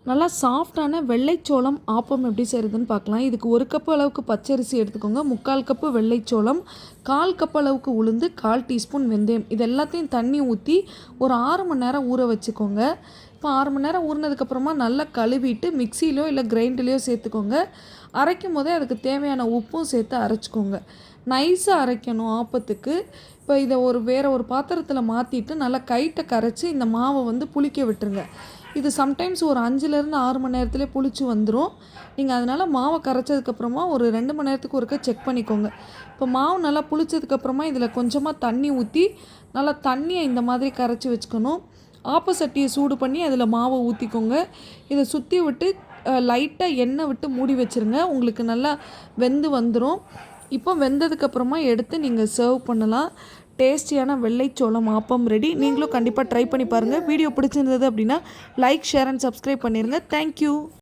நல்லா சாஃப்டான வெள்ளைச்சோளம் ஆப்பம் எப்படி செய்கிறதுன்னு பார்க்கலாம். இதுக்கு 1 கப் அளவுக்கு பச்சரிசி எடுத்துக்கோங்க, 3/4 கப்பு வெள்ளைச்சோளம், 1/4 கப் அளவுக்கு உளுந்து, 1/4 டீஸ்பூன் வெந்தயம். இது எல்லாத்தையும் தண்ணி ஊற்றி ஒரு 6 மணி நேரம் ஊற வச்சுக்கோங்க. இப்போ 6 மணி நேரம் ஊறினதுக்கப்புறமா நல்லா கழுவிட்டு மிக்சியிலோ இல்லை கிரைண்டர்லையோ சேர்த்துக்கோங்க. அரைக்கும் போதே அதுக்கு தேவையான உப்பும் சேர்த்து அரைச்சிக்கோங்க. நைஸாக அரைக்கணும் ஆப்பத்துக்கு. இப்போ இதை வேறு ஒரு பாத்திரத்தில் மாற்றிட்டு நல்லா கைட்டை கரைச்சி இந்த மாவை புளிக்க விட்டுருங்க. இது சம்டைம்ஸ் ஒரு 5லேருந்து 6 மணி நேரத்துலேயே புளிச்சு வந்துடும். நீங்கள் அதனால் மாவை கரைச்சதுக்கப்புறமா ஒரு 2 மணி நேரத்துக்கு ஒருக்கா செக் பண்ணிக்கோங்க. இப்போ மாவு நல்லா புளிச்சதுக்கப்புறமா இதில் கொஞ்சமாக தண்ணி ஊற்றி நல்லா தண்ணியை இந்த மாதிரி கரைச்சி வச்சுக்கணும். ஆப்ப சட்டியை சூடு பண்ணி அதில் மாவை ஊற்றிக்கோங்க. இதை சுற்றி விட்டு லைட்டாக எண்ணெய் விட்டு மூடி வச்சுருங்க. உங்களுக்கு நல்லா வெந்து வந்துடும். இப்போ வெந்ததுக்கப்புறமா எடுத்து நீங்கள் சர்வ் பண்ணலாம். டேஸ்டியான வெள்ளைச்சோளம் ஆப்பம் ரெடி. நீங்களும் கண்டிப்பாக ட்ரை பண்ணி பாருங்கள். வீடியோ பிடிச்சிருந்தது அப்படின்னா லைக், ஷேர் அண்ட் சப்ஸ்கிரைப் பண்ணிடுங்க. தேங்க்யூ.